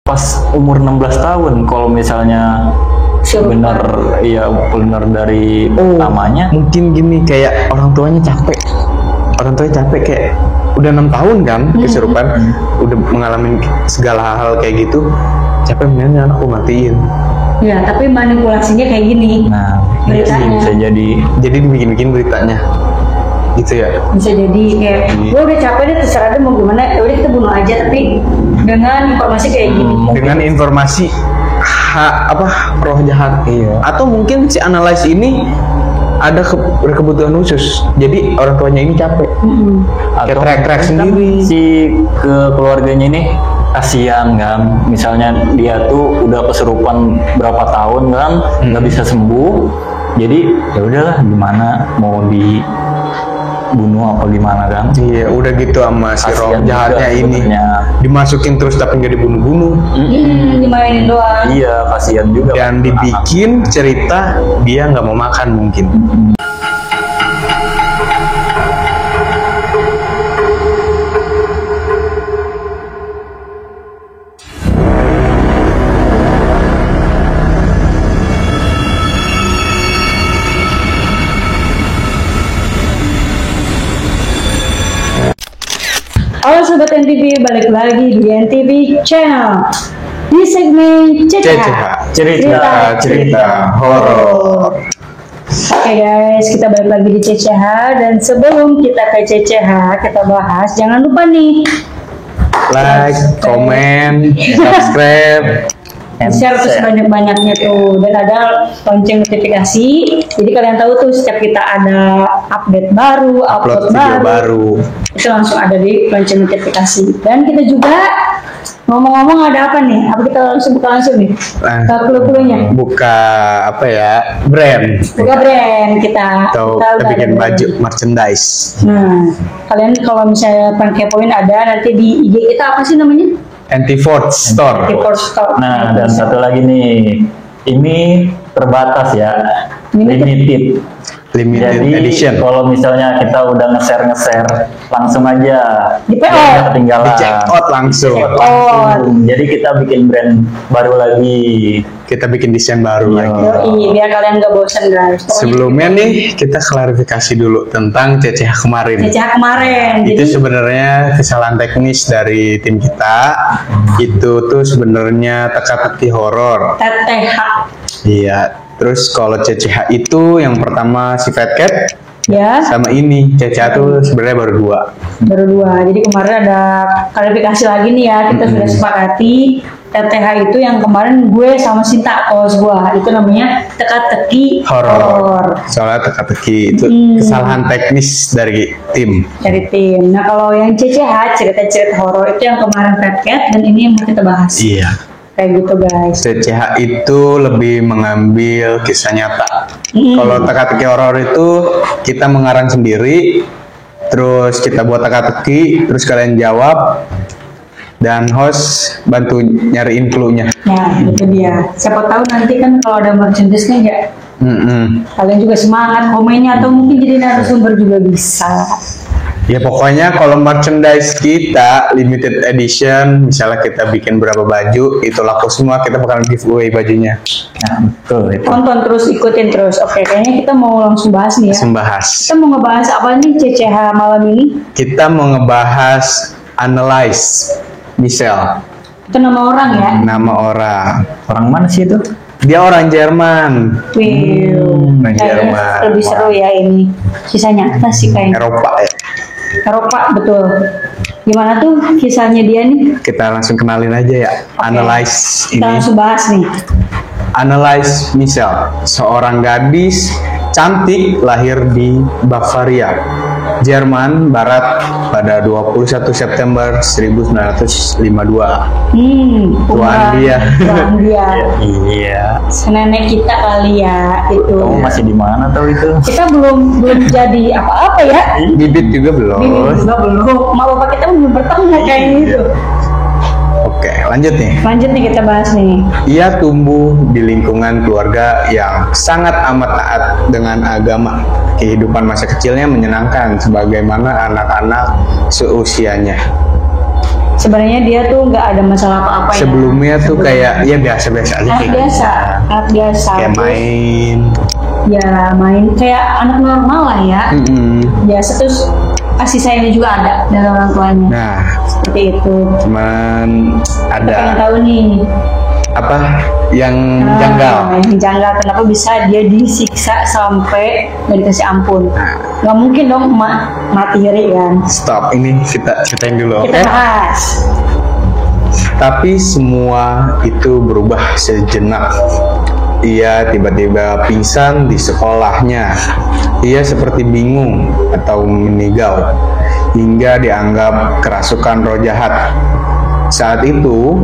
pas umur 16 tahun kalau misalnya benar dari namanya. Mungkin gini, kayak orang tuanya capek kayak udah 6 tahun kan kesurupan, udah mengalami segala hal kayak gitu, capek, mendingan aku matiin. Ya, tapi manipulasinya kayak gini. Nah, beritanya bisa jadi dibikin beritanya gitu ya. Bisa jadi kayak gue udah capek deh, terserah deh mau gimana, udah kita bunuh aja, tapi dengan informasi kayak gini. Dengan informasi roh jahat. Iya. Atau mungkin si analis ini ada berkebutuhan khusus, jadi orang tuanya ini capek. Kayak teriak-teriak sendiri. Si keluarganya ini kasihan kan, misalnya dia tuh udah kesurupan berapa tahun kan, nggak bisa sembuh, jadi ya udahlah, gimana mau dibunuh apa gimana kan. Iya, udah gitu sama si roh jahatnya ini dimasukin terus tapi nggak dibunuh-bunuh. Dimainin doang. Iya, kasihan juga. Dan dibikin cerita dia nggak mau makan mungkin. Halo Sobat NTV, balik lagi di NTV Channel di segmen CCH, cerita horor. Oke guys, kita balik lagi di CCH, dan sebelum kita ke CCH kita bahas, jangan lupa nih Like, comment, subscribe, share tuh sebanyak-banyaknya tuh, dan ada lonceng notifikasi, jadi kalian tahu tuh setiap kita ada update baru, upload video baru, baru, itu langsung ada di lonceng notifikasi. Dan kita juga ngomong-ngomong ada apa nih? Apa kita buka langsung nih? Clue-cluenya. Buka apa ya? Brand. Buka brand kita. Atau kita bikin baju merchandise. Nah, kalian kalau misalnya pengen kepoin ada nanti di IG kita, apa sih namanya? Anti-Fort Store. Anti-Fort Store. Nah, dan satu lagi nih, ini terbatas ya, limited Limited jadi, edition. kalau misalnya kita udah nge-share langsung aja di PO, nggak ketinggalan, di check out langsung. Jadi kita bikin brand baru lagi, kita bikin desain baru lagi. Biar kalian nggak bosan guys. Sebelumnya nih kita klarifikasi dulu tentang CCH kemarin. CCH kemarin. Itu sebenarnya kesalahan teknis dari tim kita. Itu tuh sebenarnya teka-teki horor. TTH. Iya. Terus kalau CCH itu yang pertama si Fat Cat. Ya. Sama ini CCH tuh sebenarnya baru dua. Jadi kemarin ada klarifikasi lagi nih ya, kita sudah sepakati TTH itu yang kemarin gue sama Sinta host gue, itu namanya teka-teki horor. Soalnya teka-teki itu kesalahan teknis dari tim. Nah kalau yang CCH cerita-cerita horor itu yang kemarin Fat Cat, dan ini yang mau kita bahas. Iya. Kayak gitu guys. CCH itu lebih mengambil kisah nyata. Kalau teka-teki horor itu kita mengarang sendiri, terus kita buat teka-teki, terus kalian jawab, dan host bantu nyariin clue-nya. Nah itu dia. Siapa tahu nanti kan kalau ada merchandise kan ya, kalian juga semangat komennya, atau mungkin jadi narasumber juga bisa. Ya pokoknya kalau merchandise kita limited edition, misalnya kita bikin berapa baju, itu laku semua, kita bakal giveaway bajunya. Nah, betul itu. Tonton terus, ikutin terus. Oke, kayaknya kita mau langsung bahas nih ya. Kita mau ngebahas apa nih CCH malam ini? Kita mau ngebahas Analyze Michelle. Itu nama orang ya? Nama orang. Orang mana sih itu? Dia orang Jerman. Jerman. Lebih seru ya ini. Kisahnya apa sih kayaknya? Eropa, betul. Gimana tuh kisahnya dia nih? Kita langsung kenalin aja ya. Analyze ini. Kita langsung bahas nih. Analyze Michelle, seorang gadis cantik lahir di Bavaria, Jerman Barat pada 21 September 1952. Tuan dia. Iya. Nenek kita kali ya itu. Kamu masih di mana tahu itu? Kita belum jadi apa-apa ya. Bibit juga belum. Ma bapak kita belum bertemu kayak gitu. Oke, lanjut nih kita bahas nih. Ia tumbuh di lingkungan keluarga yang sangat amat taat dengan agama. Kehidupan masa kecilnya menyenangkan sebagaimana anak-anak seusianya. Sebenarnya dia tuh nggak ada masalah apa-apa ya. Sebelumnya tuh kayak ya biasa-biasa aja anak kayak biasa, anak biasa. kayak Terus, main. ya main kayak anak normal lah ya. Biasa, terus kasih sayangnya juga ada dari orang tuanya. Nah, Seperti itu. cuman Kita pengen ada tahu nih. apa yang janggal. Yang janggal kenapa bisa dia disiksa sampai nggak dikasih ampun? Nggak mungkin dong mati hiri kan? Stop, ini kita ceritain dulu, oke? Kita bahas. Tapi semua itu berubah sejenak. Ia tiba-tiba pingsan di sekolahnya. Ia seperti bingung atau meninggal hingga dianggap kerasukan roh jahat. Saat itu,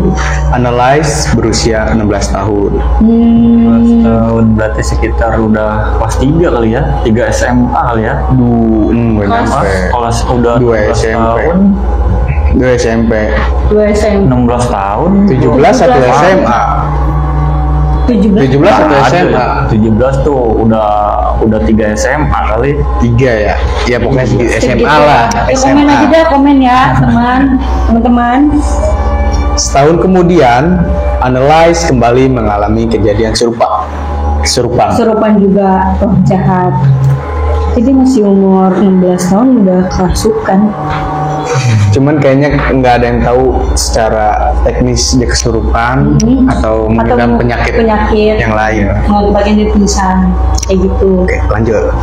Analyze berusia 16 tahun. 16 tahun berarti sekitar udah kelas 3 kali ya, 3 SMA kali ya. Nggak Kelas- nyampe. Kelas udah 2 16 SMP. tahun, 2 SMP. 2 SMP. 16 tahun, 17 satu 17. SMA. 17. 17 satu Ada, SMA. 17 tuh udah 3 SMA kali. 3 ya. Ya pokoknya Sedikit SMA ya. lah. Ya, komen aja deh, komen ya teman-teman. Setahun kemudian, Analyze kembali mengalami kejadian serupa. Kesurupan juga roh jahat. Jadi masih umur 16 tahun udah kerasukan. Cuman kayaknya nggak ada yang tahu secara teknis dia kesurupan atau mengidap penyakit yang lain. Mau bagian dari pingsan kayak gitu. Oke, lanjut.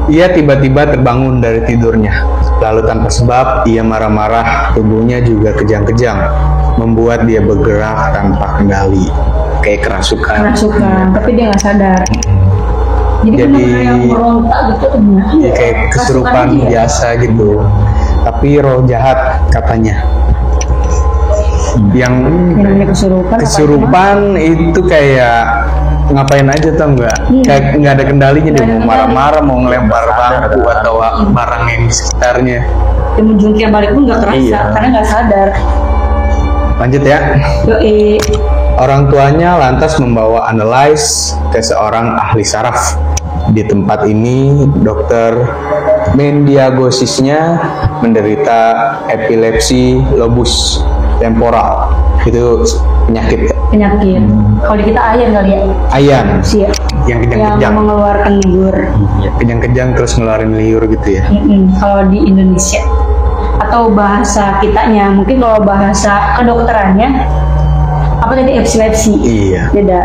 Ia tiba-tiba terbangun dari tidurnya. Lalu tanpa sebab, ia marah-marah, tubuhnya juga kejang-kejang, membuat dia bergerak tanpa kendali, kayak kerasukan. Tapi dia nggak sadar. Jadi benar-benar yang merontak gitu tuh gimana? Ya, kayak kesurupan aja ya? biasa gitu. Tapi roh jahat katanya. Yang Namanya kesurupan itu kayak ngapain aja tau nggak? Kayak nggak ada kendalinya, dia mau marah-marah, mau ngelempar bangku atau barang yang di sekitarnya. Dia menjungkir balik pun nggak kerasa Iya. karena nggak sadar. Lanjut ya. Yoi. Orang tuanya lantas membawa Analyze ke seorang ahli saraf. Di tempat ini, dokter mendiagnosisnya menderita epilepsi lobus temporal. Itu penyakit Penyakit. Kalau di kita ayan kali ya. ayan Sih ya. yang Yang kejang-kejang. mengeluarkan liur. Kejang-kejang terus ngeluarin liur gitu ya. Kalau di Indonesia atau bahasa kitanya, mungkin kalau bahasa kedokterannya apa tadi, epilepsi. Iya. Beda.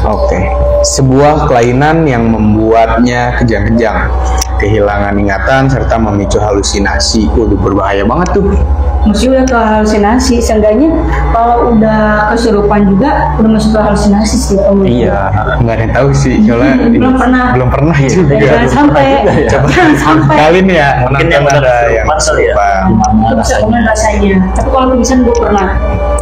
Oke. Sebuah kelainan yang membuatnya kejang-kejang, kehilangan ingatan serta memicu halusinasi. Waduh, berbahaya banget tuh. Mesti udah ke halusinasi, seenggaknya kalau udah kesurupan juga udah masuk ke halusinasi sih. Iya. Nggak ada yang tahu sih, soalnya Belum pernah. belum pernah juga. Jangan sampai. Coba Jangan sampai. kali nih ya, Mungkin yang menonton udah ada yang kesurupan kali ya. kesurupan. Gimana Itu bisa rasanya? komen rasanya. Tapi kalau pingsan gue pernah.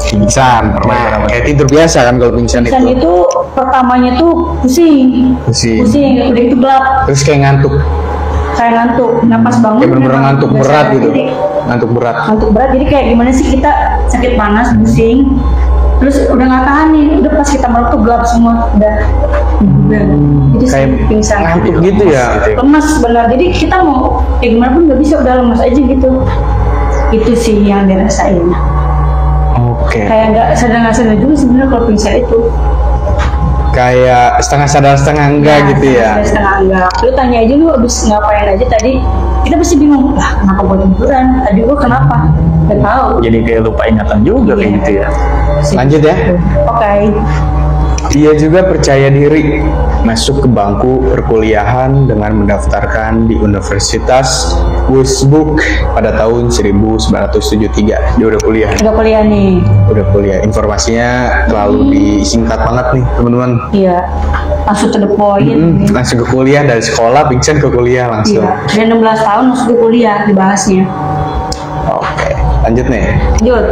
Pingsan, pernah. Kayak tidur biasa kan kalau pingsan Pingsan itu. itu pertamanya tuh pusing. Pusing. Udah itu gelap. Terus kayak ngantuk, Kayak ngantuk. Napas bangun. kayak bener-bener memang ngantuk nggak berat sadar gitu. diri. Ngantuk berat. Ngantuk berat, jadi kayak gimana sih, kita sakit panas, pusing, terus udah nggak tahan nih, udah pas kita melek tuh gelap semua, udah jadi Kayak pingsan, ngantuk gitu ya. lemas benar. Jadi kita mau kayak gimana pun nggak bisa, udah lemas aja gitu. Itu sih yang dirasain. Oke. Kayak nggak sadar juga sebenarnya kalau pingsan itu. Kayak setengah sadar setengah enggak gitu ya. Setengah enggak. Lu tanya aja, lu abis ngapain aja tadi, kita pasti bingung, lah kenapa gue tiduran, tadi gue kenapa, nggak tahu. Jadi kayak lupa ingatan juga kayak gitu ya. Lanjut ya. Oke. Ia juga percaya diri masuk ke bangku perkuliahan dengan mendaftarkan di Universitas Würzburg pada tahun 1973. Dia udah kuliah. Udah kuliah nih. Udah kuliah. Informasinya terlalu disingkat banget nih, teman-teman. Iya, langsung to the point. Langsung ke kuliah, dari sekolah pingsan ke kuliah langsung. Iya, dia 16 tahun langsung ke kuliah dibahasnya. Oke, lanjut nih. Lanjut.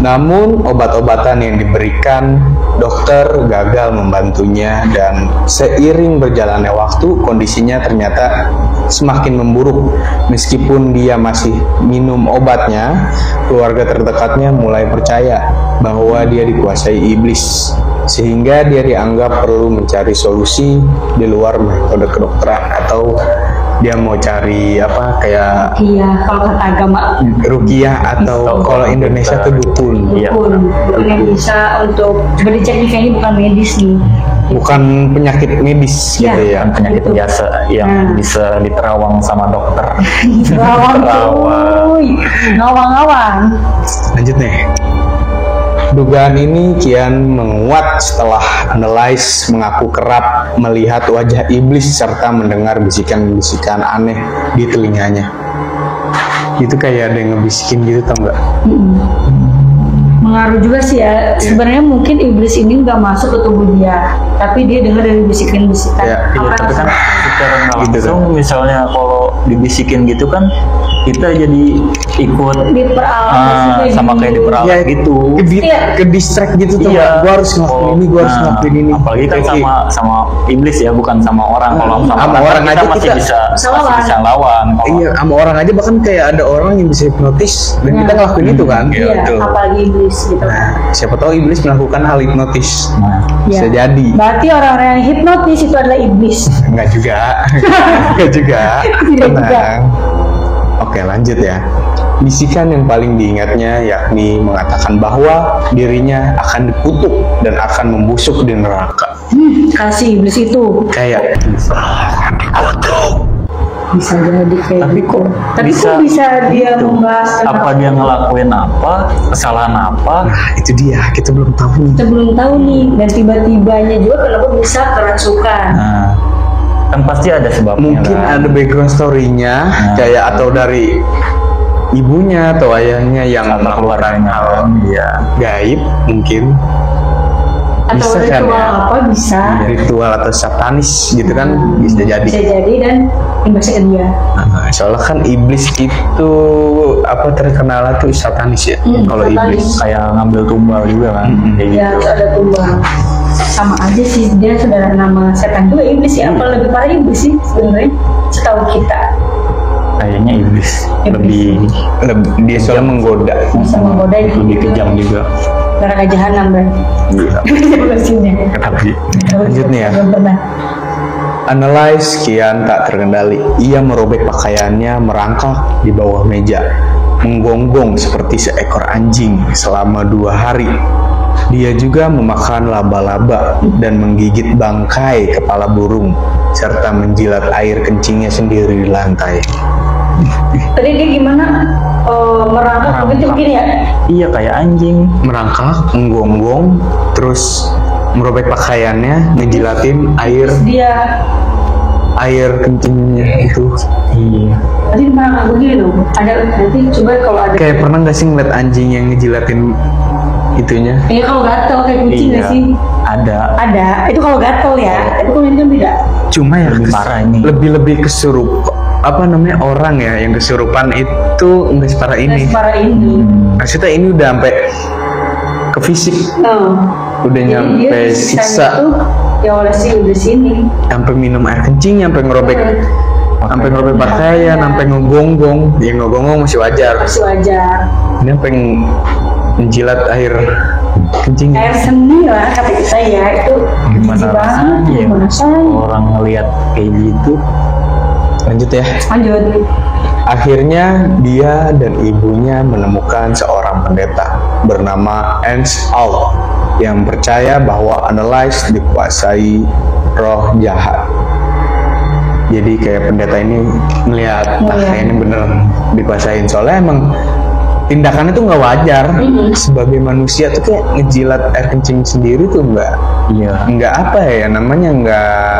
Namun obat-obatan yang diberikan dokter gagal membantunya dan seiring berjalannya waktu kondisinya ternyata semakin memburuk. Meskipun dia masih minum obatnya, keluarga terdekatnya mulai percaya bahwa dia dikuasai iblis, sehingga dia dianggap perlu mencari solusi di luar metode kedokteran atau dia mau cari apa kayak Iya, kalau kata agama ruqyah atau kalau Indonesia tuh dukun. Iya. dukun yang bisa untuk coba dicek nih, kayaknya bukan medis nih. Bukan penyakit medis Iya. gitu ya. Kan penyakit Gitu. biasa yang Nah. bisa diterawang sama dokter. Ngawang, Terawang. cuy. Ngawang-ngawang. Lanjut nih. Dugaan ini kian menguat setelah Anneliese mengaku kerap melihat wajah iblis serta mendengar bisikan-bisikan aneh di telinganya. Itu kayak ada yang ngebisikin gitu, tau nggak? Mengaruh juga sih ya. Sebenarnya mungkin iblis ini nggak masuk ke tubuh dia, tapi dia dengar dari bisikan-bisikan. Iya, Iya, tapi kan secara nggak Gitu langsung misalnya kalau dibisikin gitu kan kita jadi ikut diperalat sama kayak diperalat gitu. Ke distract gitu tuh. Iya. Gua harus ngelakuin ini, gua harus ngelakuin ini. Apalagi kan Kayak- sama iblis ya, bukan sama orang. Kalau Sama orang kita aja masih kita bisa lawan. lawan. Kalau Iya, sama orang aja bahkan kayak ada orang yang bisa hipnotis dan kita ngelakuin itu kan. Iya, Betul. apalagi iblis gitu. Nah, siapa tahu iblis melakukan hal hipnotis. nah, Bisa Iya. jadi. Berarti orang-orang yang hipnotis itu adalah iblis. Enggak juga. Enggak juga. Tidak juga. Tenang. Oke, lanjut ya. Bisikan yang paling diingatnya yakni mengatakan bahwa dirinya akan dikutuk dan akan membusuk di neraka. Kasih iblis itu Kayak bisa jadi kayak Tapi gitu. kok Tapi bisa kok bisa dia gitu? membahas tentang apa dia ngelakuin apa, kesalahan apa? nah, itu dia, kita belum tahu nih. kita belum tahu nih, dan tiba-tibanya juga kenapa bisa kerasukan. Nah, kan pasti ada sebabnya. Mungkin kan? ada background story-nya kayak atau dari ibunya atau ayahnya yang Sama melakukan keluarganya. hal Iya. gaib mungkin. Atau Bisa kan ritual ya? apa bisa. Ritual atau satanis gitu kan bisa jadi. Bisa jadi dan imbasnya ke dia. Nah, soalnya kan iblis itu apa terkenal tuh satanis ya. Kalau satanis. iblis Kayak ngambil tumbal juga kan. Kayak Ya gitu. harus ada tumbang. Sama aja sih, dia saudara nama setan juga iblis ya. Apa lebih parah iblis sih sebenarnya? Setahu kita Kayaknya iblis lebih dia soalnya menggoda. bisa menggoda lebih kejam juga. neraka jahanam berarti. Iya. Versinya. Tapi Lanjut nih ya. Belum pernah. Anneliese kian tak terkendali. Ia merobek pakaiannya, merangkak di bawah meja, menggonggong seperti seekor anjing selama 2 hari. Dia juga memakan laba-laba dan menggigit bangkai kepala burung, serta menjilat air kencingnya sendiri di lantai. Tadi dia gimana? Merangkak begitu begini ya? iya kayak anjing. Merangkak, menggonggong, terus merobek pakaiannya, ngejilatin air kencingnya itu. Iya. Tadi merangkak begini loh. Ada nanti coba kalau ada. Kayak pernah gak sih ngeliat anjing yang ngejilatin itunya? Ya kalau gatel kayak kucing nggak Iya. sih? Ada. Ada. Itu kalau gatel ya. Itu kalau ini kan beda. Cuma ya Lebih parah ini. lebih kesurup apa namanya orang ya yang kesurupan itu nggak separah ini. Separah ini. Maksudnya ini udah sampai ke fisik, udah Jadi nyampe dia siksa, itu ya oleh si udah sini. sampai minum air kencing, sampai ngerobek pakaian, sampai ngegonggong. Ya ngegonggong masih wajar. Masih wajar. Ini sampai menjilat air kencing. Air seni lah kata kita ya, itu Gimana jijik banget. rasanya ya? Gimana rasanya? Orang ngelihat kayak gitu. Lanjut ya. Lanjut. Akhirnya dia dan ibunya menemukan seorang pendeta bernama Ernst Alt yang percaya bahwa Anneliese dikuasai roh jahat. Jadi kayak pendeta ini melihat, ini bener dikuasain. Soalnya emang tindakannya tuh nggak wajar. Sebagai manusia tuh kayak ngejilat air kencing sendiri tuh Iya. nggak apa ya namanya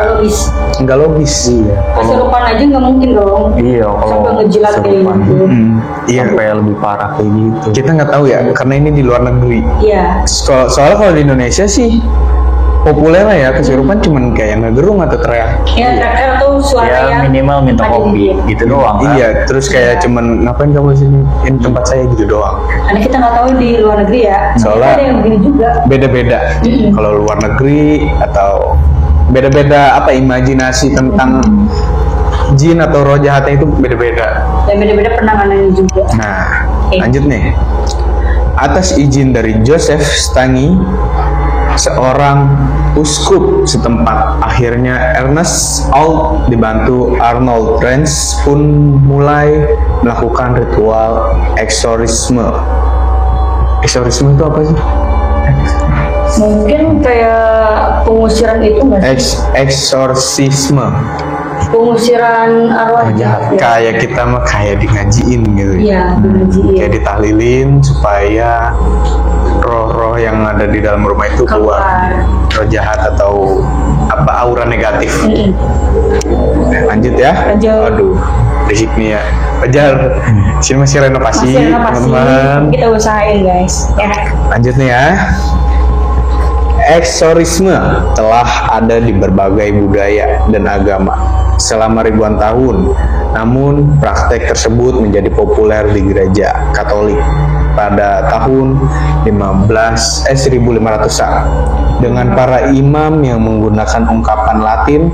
Logis. nggak logis. Iya. Kesurupan aja nggak mungkin dong. Iya kalau Sampai ngejilat kayak kesurupan. gitu. Iya. Sampai lebih parah kayak gitu. Kita nggak tahu ya karena ini di luar negeri. Iya. Soalnya kalau di Indonesia sih populer lah ya kesurupan cuman kayak ngegerung atau teriak. Ya terakhir tuh suara Ya yang minimal minta ada kopi di- gitu doang kan. Iya, terus kayak cuman ngapain kamu sini? Ini tempat saya gitu doang. Karena kita nggak tahu di luar negeri ya. Soalnya- ada yang begini juga. Beda-beda. Kalau luar negeri atau beda-beda apa imajinasi tentang jin atau roh jahatnya itu beda-beda. Dan beda-beda penanganannya juga. Nah, Oke. lanjut nih. Atas izin dari Joseph Stangi, seorang uskup setempat. Akhirnya Ernest Alt dibantu Arnold Renz pun mulai melakukan ritual eksorisme. Eksorisme itu apa sih? Mungkin kayak pengusiran itu nggak sih? Eksorsisme. Pengusiran arwah jahat. Kayak kita mah kayak di ngajiin gitu. Iya, ngajiin. Kayak ditahlilin supaya roh-roh yang ada di dalam rumah itu keluar. Roh jahat atau apa aura negatif. Lanjut ya. Lanjut. Aduh, berisik nih ya. Fajar, sini masih renovasi, Masih renovasi. teman-teman. Kita usahain guys. Ya. Lanjut nih ya. Eksorisme telah ada di berbagai budaya dan agama selama ribuan tahun. Namun praktek tersebut menjadi populer di gereja Katolik pada tahun 1500-an dengan para imam yang menggunakan ungkapan Latin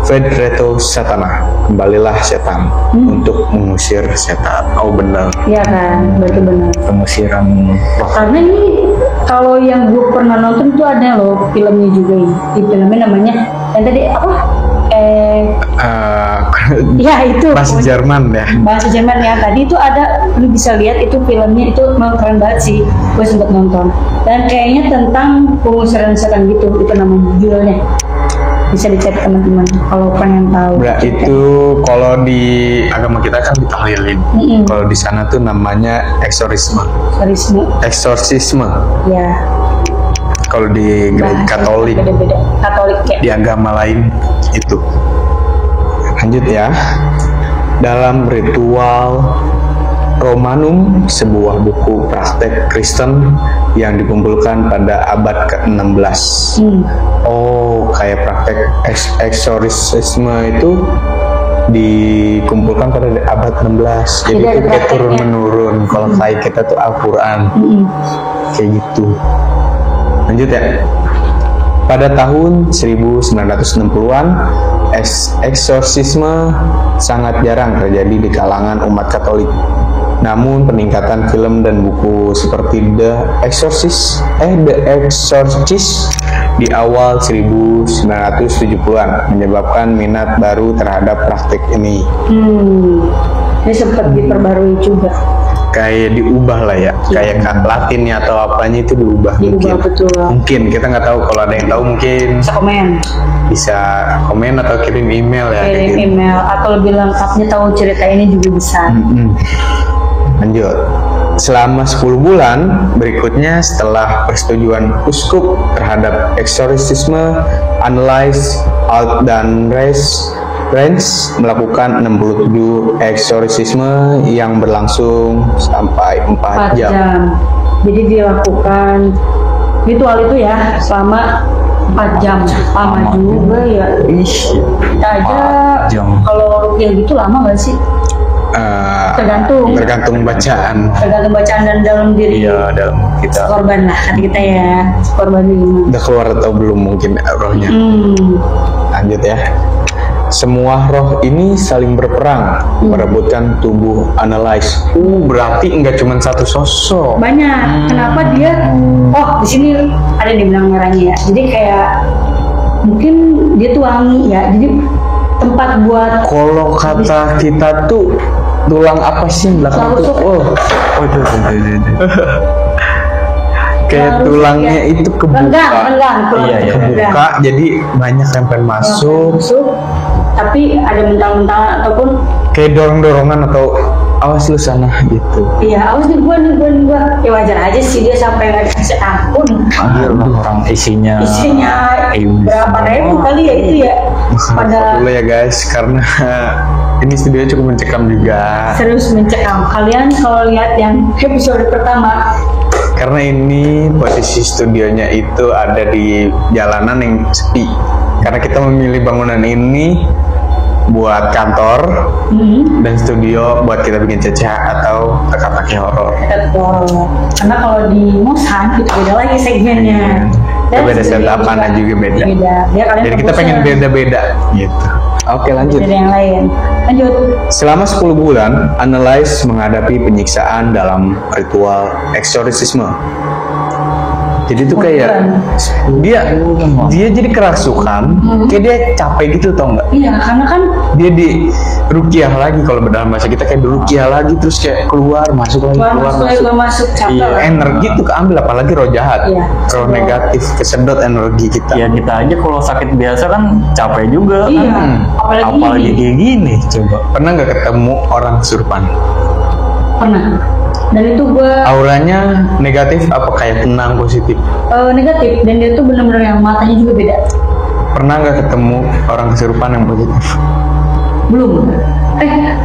Vedreto Satana, kembalilah setan, untuk mengusir setan. Oh benar. Iya kan, berarti benar. Pengusiran roh. Karena ini kalau yang gue pernah nonton tuh ada loh filmnya juga ini. Di filmnya namanya yang tadi apa? Ya itu. Bahasa Jerman ya. Bahasa Jerman ya. Tadi itu ada, lu bisa lihat itu filmnya itu memang keren banget sih. Gue sempat nonton. Dan kayaknya tentang pengusiran setan gitu. Itu nama judulnya. Bisa dicari teman-teman kalau pengen tahu. Itu kalau di agama kita kan ditahlilin. Kalau di sana tuh namanya eksorisme. Eksorsisme. Ya. Kalau di gereja Katolik, beda-beda. Katolik ya. di agama lain itu. Lanjut ya. Dalam ritual Romanum, sebuah buku praktek Kristen yang dikumpulkan pada abad ke-16. Oh, kayak praktek eksorisme itu dikumpulkan pada abad 16. Jadi itu kayak turun-menurun. Kalau kayak kita tuh Al-Quran. Kayak gitu. Lanjut ya. Pada tahun 1960-an, eksorsisme sangat jarang terjadi di kalangan umat Katolik. Namun peningkatan film dan buku seperti The Exorcist di awal 1970-an menyebabkan minat baru terhadap praktik ini. Ini sempat diperbarui juga. Kayak diubah lah ya, kayak Latinnya atau apanya itu diubah mungkin. Betul. Mungkin kita nggak tahu, kalau ada yang tahu mungkin bisa komen atau kirim email ya. Kirim email atau lebih lengkapnya tahu cerita ini juga bisa. Lanjut. Selama 10 bulan berikutnya setelah persetujuan uskup terhadap eksorisisme, Annelies Alt dan Renz melakukan 67 eksorisisme yang berlangsung sampai 4 jam. Jadi dilakukan ritual itu ya selama 4 jam. Lama juga ya. Kita aja kalau rupiah gitu lama gak sih? Tergantung bacaan dan dalam diri. Iya, dalam kita. Korban lah, kata kita ya. Korban ini. Udah keluar atau belum mungkin rohnya. Lanjut ya. Semua roh ini saling berperang merebutkan tubuh Annelies. Berarti nggak cuma satu sosok. Banyak. Kenapa dia? Oh, di sini ada di benang merahnya ya. Jadi kayak mungkin dia tuh wangi ya. Jadi tempat buat. Kalau kata kita tuh tulang apa sih belakang tuh? Itu. Kayak tulangnya itu kebuka. Kebuka, jadi banyak yang pengen masuk. Tapi ada mentang-mentang ataupun kayak dorong-dorongan atau awas lu sana gitu. Iya, awas nih gua. Ya wajar aja sih dia sampai nggak dikasih ampun. Orang isinya berapa ribu kali ya itu ya. Dulu ya guys, karena ini studio cukup mencekam juga. Serius mencekam. Kalian kalau lihat yang episode pertama. Karena ini posisi studionya itu ada di jalanan yang sepi. Karena kita memilih bangunan ini buat kantor dan studio buat kita bikin cecah atau teka-teki horor. Karena kalau di Mosan itu beda lagi segmennya. Dan beda setup-an juga beda. Jadi kita pengen beda-beda gitu. Oke, lanjut. Dari yang lain. Lanjut. Selama 10 bulan, Annelies menghadapi penyiksaan dalam ritual eksorisisme. Jadi tuh kayak dia jadi kerasukan, kayak dia capek gitu tau nggak? Iya, karena kan Dia di rukiah lagi, kalau dalam bahasa kita kayak dirukiah lagi, terus kayak keluar masuk lagi, keluar masuk capek. Iya, energi tuh keambil, apalagi roh jahat, Iya, roh kesedot. negatif, kesedot energi kita. Ya kita aja kalau sakit biasa kan capek juga Iya, kan. Apalagi ini. kayak gini coba. Pernah nggak ketemu orang kesurupan? Pernah. Dan itu gue Auranya negatif apa kayak tenang, positif? negatif, dan dia tuh bener-bener yang matanya juga beda. Pernah nggak ketemu orang kesurupan yang positif? Belum.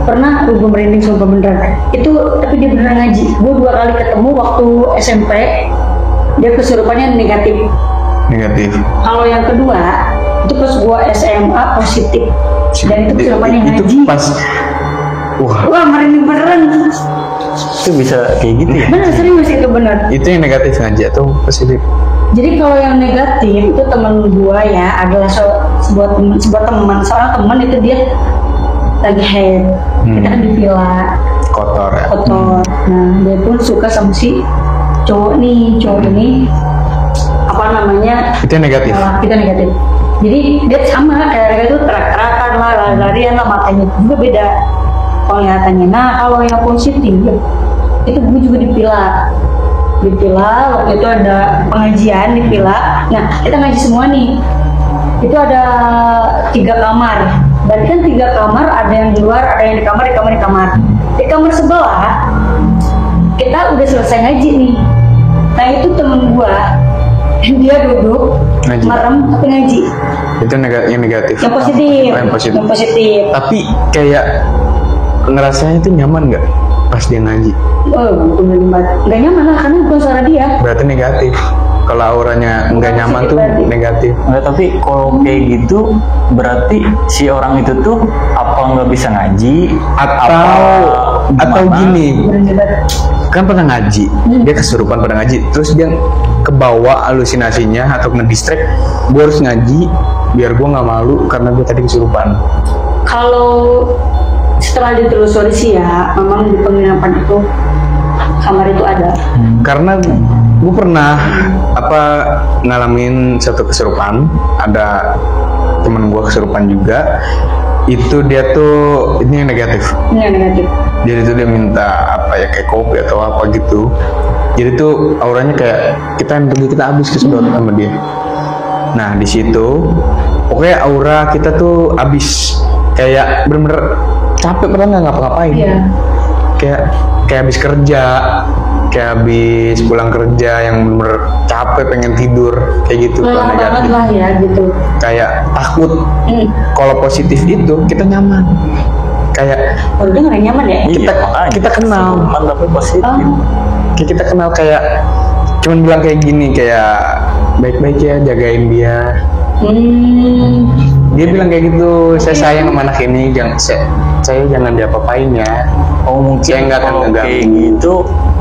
Pernah gue merinding sumpah beneran. Itu tapi dia beneran ngaji. Gue 2 kali ketemu waktu SMP. Dia kesurupannya negatif. Negatif. Kalau yang kedua itu pas gue SMA positif. Dan itu kesurupannya Itu ngaji. pas, Wah merinding beneran. Itu bisa kayak gitu ya. Bener, serius itu bener. itu yang negatif ngaji atau positif? Jadi kalau yang negatif itu teman gue ya adalah sebuah teman, seorang teman itu dia lagi haid. Kita kan di villa Kotor ya. kotor. Nah dia pun suka sama si cowok ini apa namanya? Itu yang negatif. Kita negatif. Jadi dia sama kayak itu terak-terakan lah, lari-larian lah, matanya juga beda penglihatannya. Nah kalau yang positif itu gue juga di villa waktu itu ada pengajian di villa. Nah kita ngaji semua nih, itu ada 3 kamar. Berarti kan 3 kamar, ada yang di luar, ada yang di kamar. Di kamar sebelah kita udah selesai ngaji nih. Nah itu temen gua, dia duduk Ngaji. merem tapi ngaji. Itu yang negatif. Yang positif. Oh, yang positif. Yang positif. Tapi kayak ngerasanya itu nyaman nggak pas dia ngaji? Oh, nggak nyaman lah karena bukan suara dia. Berarti negatif. Kalau auranya nggak nyaman tuh Berarti. negatif. Enggak, tapi kalau kayak gitu berarti si orang itu tuh apa nggak bisa ngaji Atau gimana? gini, Bener-bener. kan pernah ngaji, dia kesurupan pada ngaji, terus dia kebawa halusinasinya atau ngedistract, gue harus ngaji biar gue nggak malu karena gue tadi kesurupan. Kalau setelah ditelusuri sih ya, memang di penginapan itu kamar itu ada. Karena gue pernah ngalamin satu kesurupan, ada temen gue kesurupan juga, itu dia tuh ini yang negatif. Ini yang negatif. Jadi tuh dia minta kayak kopi atau apa gitu. Jadi tuh auranya kayak kita habis kesedot sama dia. Nah di situ pokoknya aura kita tuh habis, kayak bener-bener capek, pernah nggak ngapa-ngapain. Iya. Kayak habis kerja, kayak habis pulang kerja yang bener-bener capek pengen tidur kayak gitu. Kalau Lelah banget negatif lah ya gitu. kayak takut. Hmm. Kalau positif itu kita nyaman, kayak Kalau dia nggak nyaman ya? kita makanya. kita kenal, Kesurupan tapi positif. Oh. kayak kita kenal, kayak cuman bilang kayak gini, kayak baik-baik ya, jagain dia. Dia bilang kayak gitu, saya sayang sama anak ini, saya jangan diapa-apain ya. Oh mungkin Saya nggak akan kalau ngeganggu. kayak gitu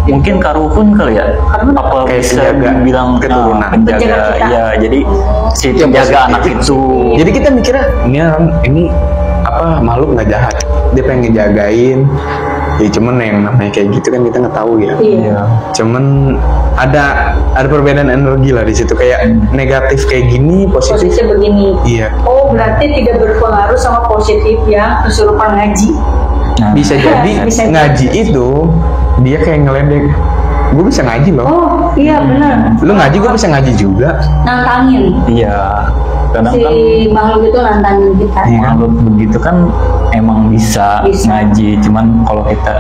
mungkin karuhun kali ya. Apa Kayak bisa penjaga dibilang keturunan. penjaga Penjaga kita. ya, jadi si Yang penjaga positif. anak itu. Jadi kita mikirnya ini makhluk nggak jahat, dia pengen ngejagain. Ya cuman yang namanya kayak gitu kan kita nggak tahu ya. Iya. Cuman ada perbedaan energi lah di situ, kayak negatif kayak gini, positif. Posisinya begini. Iya. Oh berarti tidak berpengaruh sama positif yang kesurupan ngaji. Nah, Bisa jadi Bisa ngaji itu dia kayak ngeledek. Gue bisa ngaji loh. Oh iya benar. Lu ngaji, gue bisa ngaji juga. Nantangin. iya. Kadang Si kan makhluk itu nantangin kita. makhluk begitu kan emang bisa Bisa. ngaji, cuman kalau kita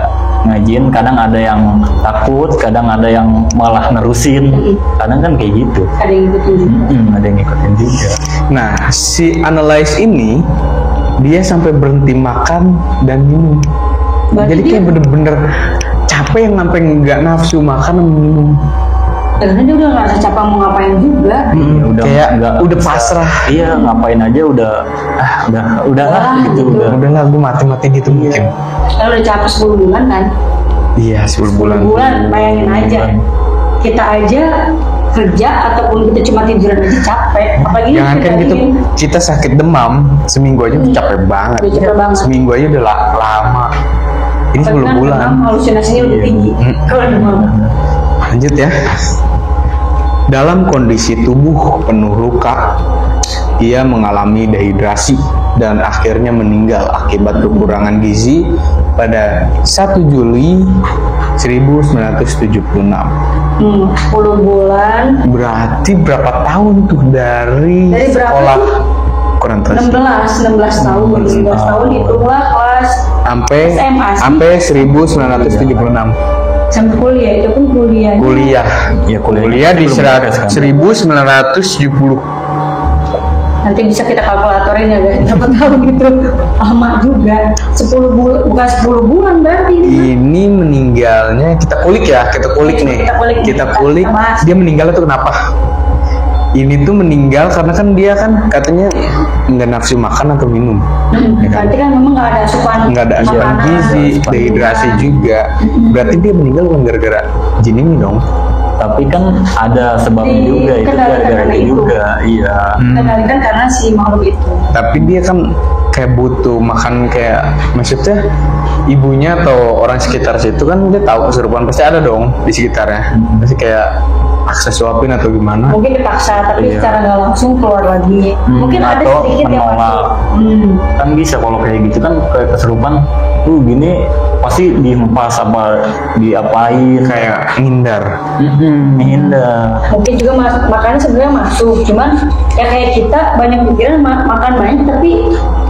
ngajiin kadang ada yang takut, kadang ada yang malah nerusin, kadang kan kayak gitu. Ada yang ikutin juga. Ada yang ngikutin juga. Nah, si analyze ini dia sampai berhenti makan dan minum. Berarti Jadi kayak dia- bener-bener capek yang sampai nggak nafsu makan dan minum. Karena dia udah nggak capek mau ngapain juga. Kayak nggak udah bisa. pasrah. Iya, ngapain aja udah lah gitu udah. Udahlah, gue mati-mati gitu mungkin. Kalau udah capek 10 bulan kan. Iya, 10 bulan. 10 bulan bayangin aja. Kita aja kerja ataupun kita cuma tiduran aja capek. Apalagi Jangan kan gitu, kita sakit demam seminggu aja udah capek banget. Udah capek banget. Seminggu aja udah lama. Ini 10 bulan. Halusinasinya udah tinggi. Hmm. Kalau demam. Lanjut ya. Dalam kondisi tubuh penuh luka, ia mengalami dehidrasi dan akhirnya meninggal akibat kekurangan gizi pada 1 Juli 1976. 10 bulan. Berarti berapa tahun tuh dari Dari berapa sekolah? tuh? Kurang tahu. 16 tahun. 16 tahun hitunglah kelas Sampai SMA sih. sampai 1976. Sampai kuliah, itu pun kuliah. Kuliah. Ya, Kuliah di belum beres kan? 1970. Nanti bisa kita kalkulatorin ya guys, berapa tahun gitu. Lama juga. 10 bulan, bukan 10 bulan berarti ini. Ini meninggalnya kita kulik nih. Kita kulik nih. Kita kulik. Kita bahas. Dia meninggal itu kenapa? Ini tuh meninggal karena kan dia kan katanya nggak nafsu makan atau minum. Ya kan? Berarti kan memang nggak ada asupan Nggak ada asupan makanan, gizi, asupan dehidrasi makanan. juga. Berarti dia meninggal bukan gara-gara jin ini dong. Tapi kan ada sebabnya Di- juga, itu kendalikan gara-gara karena dia itu. juga. Iya. Kendalikan karena si makhluk itu. Tapi dia kan kayak butuh makan, kayak maksudnya ibunya atau orang sekitar situ kan dia tahu kesurupan pasti ada dong di sekitarnya. Pasti kayak akses suapin atau gimana. Mungkin dipaksa, tapi Iya. secara nggak langsung keluar lagi. Mungkin ada atau sedikit yang menolak. masih. Kan bisa kalau kayak gitu kan, kayak kesurupan tuh gini pasti dihempas apa diapain, Kayak ngindar. menghindar. Mungkin juga makanan sebenarnya masuk, cuman ya kayak kita banyak pikiran makan banyak tapi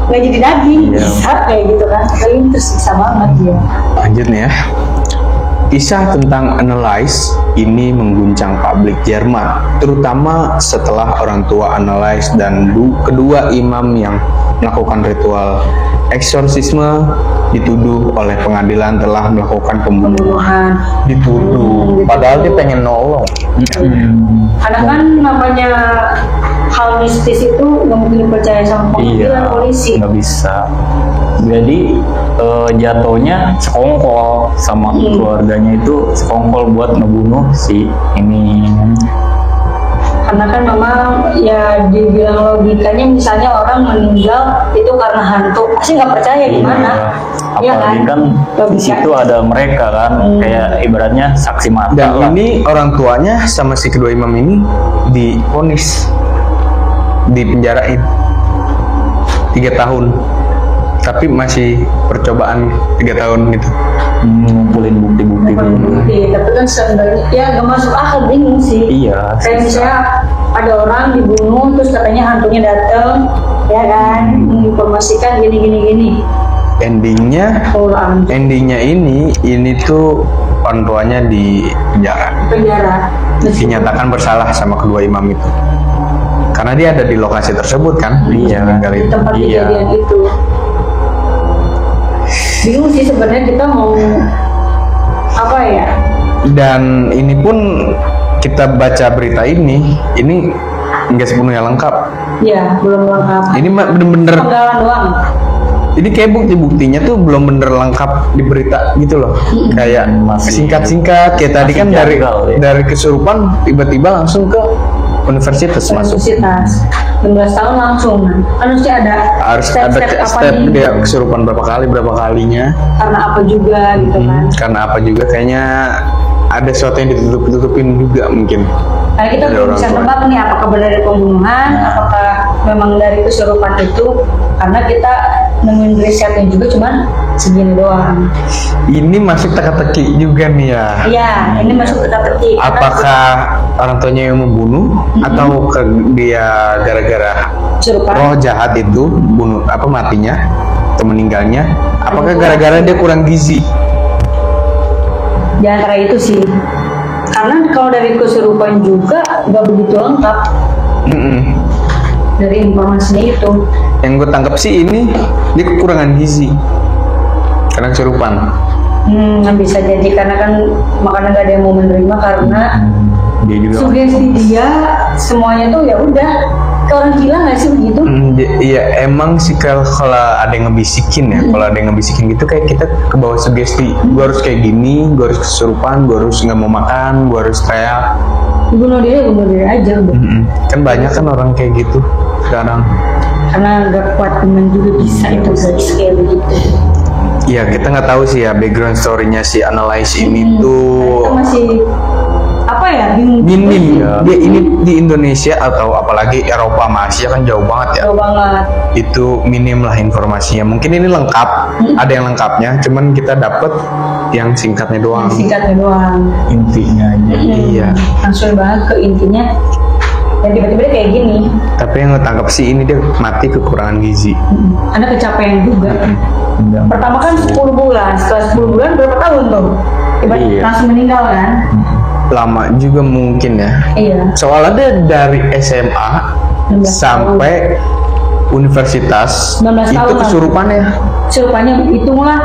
nggak jadi daging, Iya. bisa kayak gitu kan. Tapi ini tersiksa banget ya. Lanjut nih ya. Kisah tentang Anneliese ini mengguncang publik Jerman, terutama setelah orang tua Anneliese dan kedua imam yang melakukan ritual eksorsisme dituduh oleh pengadilan telah melakukan pembunuhan. Pembunuhan. Dituduh, padahal dia pengen nolong. Karena kan namanya hal mistis itu nggak mungkin dipercaya sama pengadilan, polisi. Nggak bisa. Jadi jatuhnya sekongkol sama keluarganya itu sekongkol buat ngebunuh si ini. Karena kan memang ya dibilang logikanya misalnya orang meninggal itu karena hantu, pasti nggak percaya gimana. Iya Apalagi kan di Logika. situ ada mereka kan, kayak ibaratnya saksi mata Dan lah. ini orang tuanya sama si kedua imam ini divonis, dipenjarain 3 tahun. Tapi masih percobaan 3 tahun gitu. Ngumpulin bukti-bukti dulu. Iya, tapi kan sebenarnya ya nggak masuk akal, bingung sih. Iya. Kayak misalnya ada orang dibunuh terus katanya hantunya datang, ya kan, menginformasikan gini. Endingnya Orang ini tuh orang tuanya di penjara, penjara. dinyatakan bersalah sama kedua imam itu karena dia ada di lokasi tersebut kan. Iya. Meninggal Di itu. tempat Iya. kejadian itu. Bingung sih sebenarnya kita mau apa ya? Dan ini pun kita baca berita ini nggak sepenuhnya lengkap. Ya belum lengkap. Ini bener-bener, Penggalan doang. ini kayak bukti-buktinya tuh belum bener lengkap di berita gitu loh. Kayak Masih- singkat-singkat kayak tadi masih kan janggal, ya. dari kesurupan tiba-tiba langsung ke universitas masuk. Universitas 16 tahun langsung kan harusnya ada Harus ada step-step step apa nih, dia kesurupan berapa kalinya. karena apa juga gitu kan. Karena apa juga kayaknya ada sesuatu yang ditutup-tutupin juga mungkin. Karena kita Dari belum orang bisa tua. nebak nih apakah benar dari pembunuhan, apakah memang dari kesurupan itu, karena kita nemuin risetnya juga cuman segini doang. Ini masuk teka-teki juga nih ya. Iya, ini masuk teka-teki. Karena Apakah orang tuanya yang membunuh atau dia gara-gara kesurupan. roh jahat itu matinya atau meninggalnya? Apakah gara-gara dia kurang gizi? Di antara itu sih. Karena kalau dari kesurupan juga nggak begitu lengkap Mm-mm. dari informasinya itu. Yang gue tangkap sih ini dia kekurangan gizi karena kesurupan. Bisa jadi karena kan makanan nggak ada yang mau menerima karena Dia juga sugesti dia semuanya tuh ya udah ke orang gila nggak sih begitu? Iya emang sih kalau ada yang ngebisikin ya, kalau ada yang ngebisikin gitu kayak kita ke bawah sugesti. Gue harus kayak gini, gue harus kesurupan, gue harus nggak mau makan, gue harus kayak Bunuh diri aja udah. kan banyak kan orang kayak gitu sekarang. Karena nggak kuat teman juga bisa itu guys kayak begitu. Iya kita nggak tahu sih ya background story-nya si Anneliese ini Itu tuh masih apa ya, bingung. Minim. Dia ini di Indonesia atau apalagi Eropa sama Asia kan jauh banget ya. Jauh banget. Itu minim lah informasinya. Mungkin ini lengkap, ada yang lengkapnya, cuman kita dapet yang singkatnya doang. Singkatnya doang. Intinya aja. Iya. Langsung banget ke intinya. Dan tiba-tiba dia kayak gini. Tapi yang lo tangkap sih ini dia mati kekurangan gizi. Ada kecapean juga. Pertama kan 10 bulan, setelah 10 bulan berapa tahun tuh? Tiba-tiba Iya. langsung meninggal kan? Lama juga mungkin ya. Iya. Soalnya dari SMA 16 sampai universitas 19 itu tahun lah. kesurupannya. Serupannya hitunglah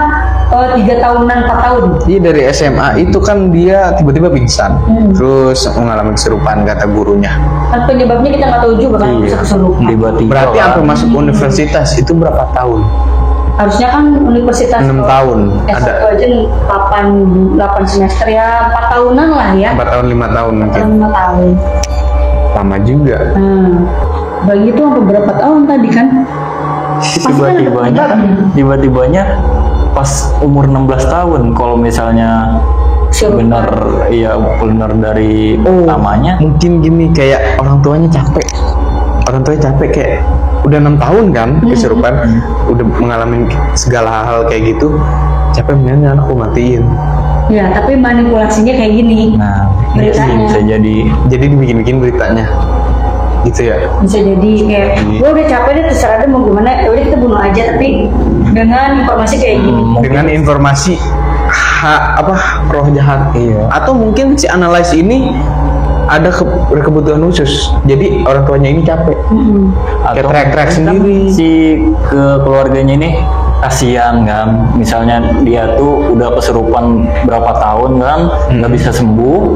3 tahunan, 4 tahun. Jadi dari SMA itu kan dia tiba-tiba pingsan, terus mengalami kesurupan kata gurunya. Kan penyebabnya kita nggak tahu juga kan bisa kesurupan. Tiba-tiba Berarti lah. sampai masuk universitas itu berapa tahun? Harusnya kan universitas 6 tahun. S1 Ada aja 8 semester ya, 4 tahunan lah ya. 4 tahun 5 tahun mungkin. 5 tahun. Lama juga. Bagi itu sampai berapa tahun tadi kan? Tiba-tibanya pas umur 16 tahun kalau misalnya benar ya benar dari namanya Mungkin gini, kayak orang tuanya capek. Orang tuanya capek kayak udah 6 tahun kan kesurupan, udah mengalami segala hal kayak gitu. Capek mendingan anakku matiin. Ya, tapi manipulasinya kayak gini. nah Beritanya. bisa jadi Dibikin-bikin beritanya. Gitu ya. Bisa jadi kayak gue udah capek deh, terserah deh mau gimana, ya udah kita bunuh aja, tapi dengan informasi kayak gini. Dengan informasi roh jahat. Iya. Atau mungkin si analis ini ada kebutuhan khusus. Jadi orang tuanya ini capek. Kayak teriak-teriak sendiri. si ke keluarganya ini kasihan kan, misalnya dia tuh udah kesurupan berapa tahun kan nggak bisa sembuh,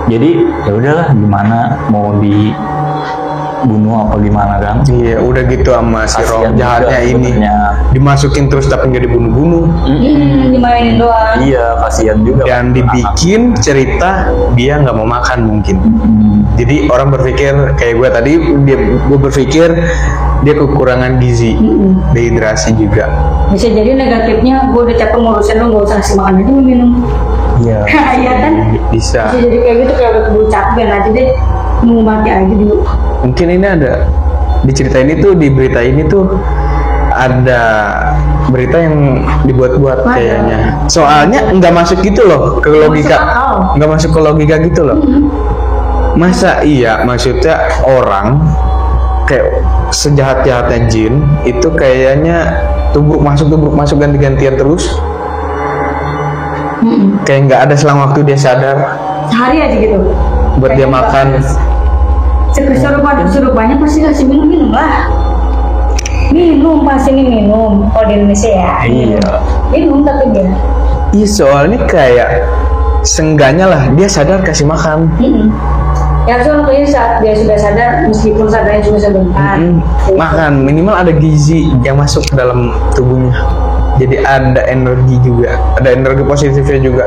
jadi ya udahlah gimana mau dibunuh apa gimana kan. Iya, udah gitu sama si roh Kasihan jahatnya juga ini sebenarnya. dimasukin terus tapi nggak dibunuh-bunuh. Dimainin doang. Iya, kasihan juga Dan dibikin cerita dia nggak mau makan mungkin. Jadi orang berpikir kayak gue tadi, gue berpikir dia kekurangan gizi, dehidrasi juga. Bisa jadi negatifnya gue udah capek ngurusin lo, gak usah kasih makan aja, lu minum. Iya. Iya kan? Bisa. Bisa jadi kayak gitu, kayak udah keburu capek aja deh, mau mati aja dulu. Mungkin ini ada di cerita ini tuh, di berita ini tuh ada berita yang dibuat-buat kayaknya. Soalnya nggak masuk gitu loh ke logika, nggak masuk ke logika gitu loh. Masa iya, maksudnya orang kayak sejahat-jahatnya jin itu kayaknya tubruk masuk ganti-gantian terus. Kayak nggak ada selang waktu dia sadar. Sehari aja gitu. Buat dia makan. Kesurupannya pasti kasih minum lah. Minum pasti nih minum. Kalau di Indonesia ya. Iya. Minum tapi dia. Iya, soalnya kayak seenggaknya lah dia sadar kasih makan. Ya harusnya orang tuanya saat dia sudah sadar, meskipun sadarnya cuma sebentar. Makan minimal ada gizi yang masuk ke dalam tubuhnya. Jadi ada energi juga, ada energi positifnya juga.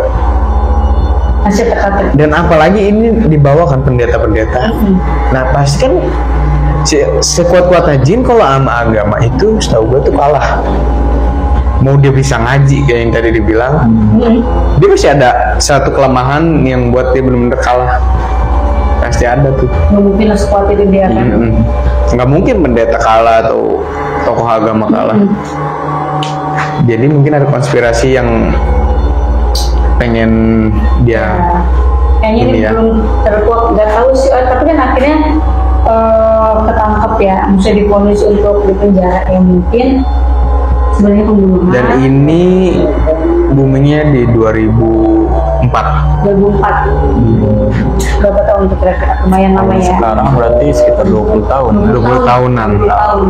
Masih terkait. Dan apalagi ini dibawakan pendeta-pendeta. Nah pasti kan sekuat-kuatnya jin kalau sama agama itu setahu gue tuh kalah. Mau dia bisa ngaji kayak yang tadi dibilang, dia masih ada satu kelemahan yang buat dia benar-benar kalah. Pasti ada tuh. Nggak mungkin lah sekuat itu dia kan. Nggak mungkin pendeta kalah atau tokoh agama kalah. Jadi mungkin ada konspirasi yang pengen dia Kayaknya ini ya. belum terkuak, nggak tahu sih. Tapi kan akhirnya ketangkep ya, mesti divonis untuk dipenjara yang mungkin sebenarnya pembunuhan. Dan ini boomingnya di 2004. 2004. Berapa tahun tuh kira-kira? Lumayan lama ya. Sekarang berarti sekitar 20 tahun. 20 tahunan. 20 tahun.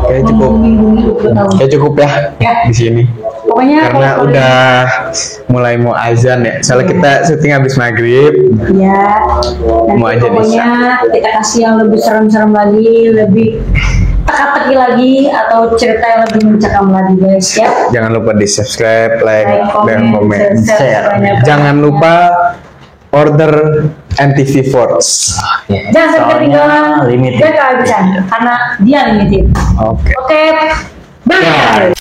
Kayak cukup. Bumi 20 tahun. Kayak cukup ya, Ya. di sini. Pokoknya Karena kalau udah mulai mau azan ya. Soalnya kita syuting habis maghrib. ya, nanti Mau aja pokoknya kita kasih yang lebih serem-serem lagi, lebih teka-teki lagi, atau cerita yang lebih mencekam lagi guys ya. Jangan lupa di subscribe, like, dan komen. share. Jangan lupa order NTV Force. Jangan sampai ketinggalan limited. dan kehabisan karena dia limited. Oke. Oke, bye.